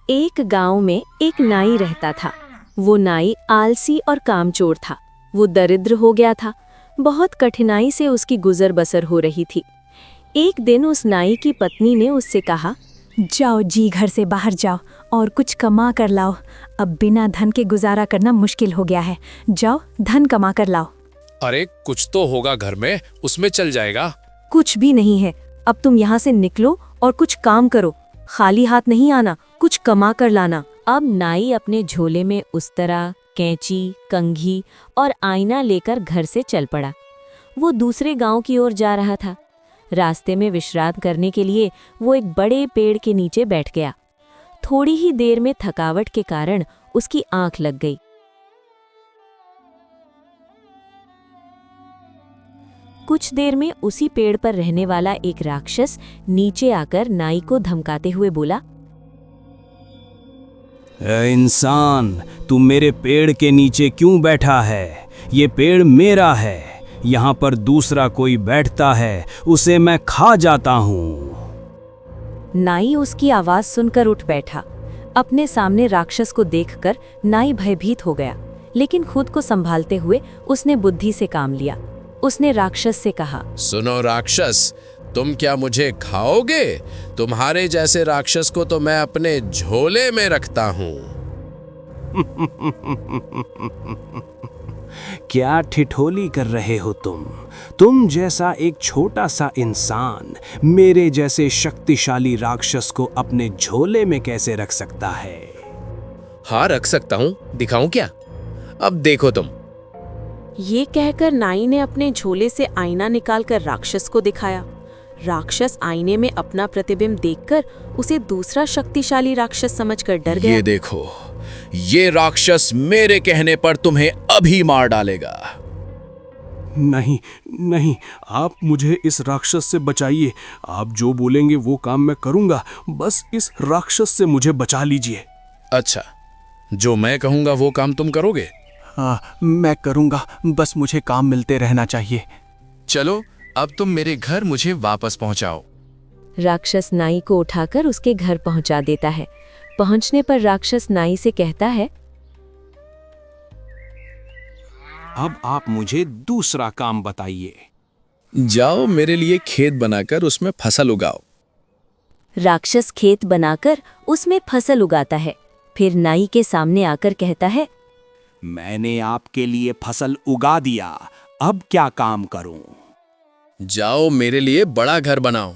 एक गांव में एक नाई रहता था। वो नाई आलसी और कामचोर था। वो दरिद्र हो गया था। बहुत कठिनाई से उसकी गुजर बसर हो रही थी। एक दिन उस नाई की पत्नी ने उससे कहा, जाओ जी, घर से बाहर जाओ और कुछ कमा कर लाओ। अब बिना धन के गुजारा करना मुश्किल हो गया है। जाओ, धन कमा कर लाओ। अरे कुछ तो होगा घर में, उसमें चल जाएगा। कुछ भी नहीं है। अब तुम यहाँ से निकलो और कुछ काम करो। खाली हाथ नहीं आना, कुछ कमा कर लाना। अब नाई अपने झोले में उस्तरा, कैंची, कंघी और आईना लेकर घर से चल पड़ा। वो दूसरे गांव की ओर जा रहा था। रास्ते में विश्राम करने के लिए वो एक बड़े पेड़ के नीचे बैठ गया। थोड़ी ही देर में थकावट के कारण उसकी आंख लग गई। कुछ देर में उसी पेड़ पर रहने वाला एक राक्षस नीचे आकर नाई को धमकाते हुए बोला, ए इंसान, तू मेरे पेड़ के नीचे क्यों बैठा है? ये पेड़ मेरा है। यहाँ पर दूसरा कोई बैठता है, उसे मैं खा जाता हूँ। नाई उसकी आवाज सुनकर उठ बैठा। अपने सामने राक्षस को देखकर नाई भयभीत हो गया, लेकिन खुद को संभालते हुए उसने बुद्धि से काम लिया। उसने राक्षस से कहा, सुनो राक्षस, तुम क्या मुझे खाओगे? तुम्हारे जैसे राक्षस को तो मैं अपने झोले में रखता हूँ। क्या ठिठोली कर रहे हो तुम? तुम जैसा एक छोटा सा इंसान मेरे जैसे शक्तिशाली राक्षस को अपने झोले में कैसे रख सकता है? हाँ रख सकता हूँ, दिखाऊं क्या? अब देखो तुम। ये कहकर नाई ने अपने झोले से आईना निकालकर राक्षस को दिखाया। राक्षस आईने में अपना प्रतिबिंब देखकर उसे दूसरा शक्तिशाली राक्षस समझकर डर गया। ये देखो, ये राक्षस मेरे कहने पर तुम्हें अभी मार डालेगा। नहीं नहीं, आप मुझे इस राक्षस से बचाइए। आप जो बोलेंगे वो काम मैं करूंगा। बस इस राक्षस से मुझे बचा लीजिए। अच्छा, जो मैं कहूंगा वो काम तुम करोगे? हाँ, मैं करूंगा। बस मुझे काम मिलते रहना चाहिए। चलो, अब तुम मेरे घर मुझे वापस पहुंचाओ। राक्षस नाई को उठाकर उसके घर पहुंचा देता है। पहुंचने पर राक्षस नाई से कहता है, अब आप मुझे दूसरा काम बताइए। जाओ, मेरे लिए खेत बनाकर उसमें फसल उगाओ। राक्षस खेत बनाकर उसमें फसल उगाता है। फिर नाई के सामने आकर कहता है, मैंने आपके लिए फसल उगा दिया, अब क्या काम करूं? जाओ, मेरे लिए बड़ा घर बनाओ।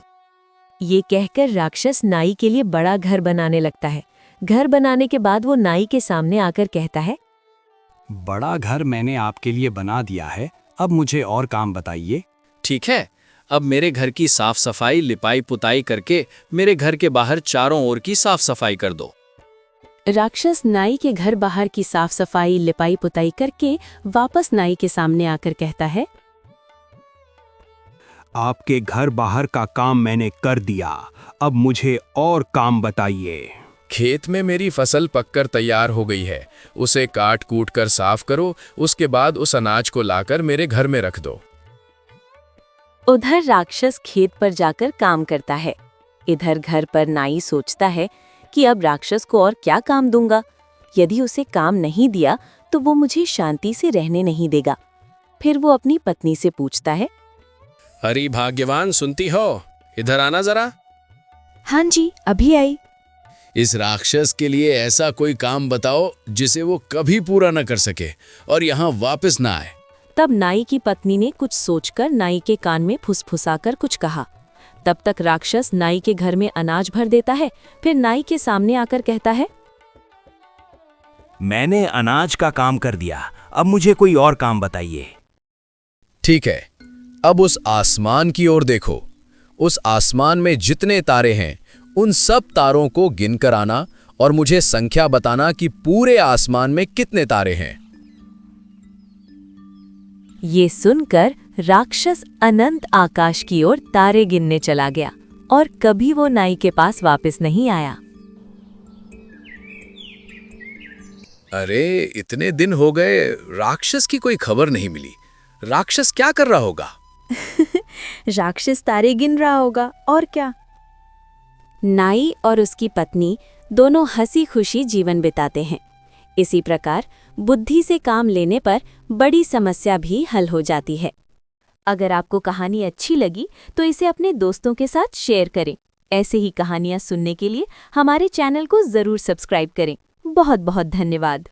ये कहकर राक्षस नाई के लिए बड़ा घर बनाने लगता है। घर बनाने के बाद वो नाई के सामने आकर कहता है, बड़ा घर मैंने आपके लिए बना दिया है, अब मुझे और काम बताइए। ठीक है, अब मेरे घर की साफ सफाई, लिपाई पुताई करके मेरे घर के बाहर चारों ओर की साफ सफाई कर दो। राक्षस नाई के घर बाहर की साफ सफाई, लिपाई पुताई करके वापस नाई के सामने आकर कहता है, आपके घर बाहर का काम मैंने कर दिया, अब मुझे और काम बताइए। खेत में मेरी फसल पककर तैयार हो गई है, उसे काट कूट कर साफ करो। उसके बाद उस अनाज को लाकर मेरे घर में रख दो। उधर राक्षस खेत पर जाकर काम करता है। इधर घर पर नाई सोचता है कि अब राक्षस को और क्या काम दूंगा। यदि उसे काम नहीं दिया तो वो मुझे शांति से रहने नहीं देगा। फिर वो अपनी पत्नी से पूछता है, अरे भाग्यवान, सुनती हो? इधर आना जरा। हाँ जी, अभी आई। इस राक्षस के लिए ऐसा कोई काम बताओ जिसे वो कभी पूरा न कर सके और यहाँ वापस ना आए। तब नाई की पत्नी ने कुछ सोचकर नाई के कान में फुसफुसाकर कुछ कहा। तब तक राक्षस नाई के घर में अनाज भर देता है। फिर नाई के सामने आकर कहता है, मैंने अनाज का काम कर दिया, अब मुझे कोई और काम बताइए। ठीक है, अब उस आसमान की ओर देखो। उस आसमान में जितने तारे हैं उन सब तारों को गिनकर आना और मुझे संख्या बताना कि पूरे आसमान में कितने तारे हैं। ये सुनकर राक्षस अनंत आकाश की ओर तारे गिनने चला गया और कभी वो नाई के पास वापस नहीं आया। अरे इतने दिन हो गए, राक्षस की कोई खबर नहीं मिली। राक्षस क्या कर रहा होगा? राक्षस तारे गिन रहा होगा और क्या। नाई और उसकी पत्नी दोनों हंसी खुशी जीवन बिताते हैं। इसी प्रकार बुद्धि से काम लेने पर बड़ी समस्या भी हल हो जाती है। अगर आपको कहानी अच्छी लगी तो इसे अपने दोस्तों के साथ शेयर करें। ऐसे ही कहानियाँ सुनने के लिए हमारे चैनल को ज़रूर सब्सक्राइब करें। बहुत बहुत धन्यवाद।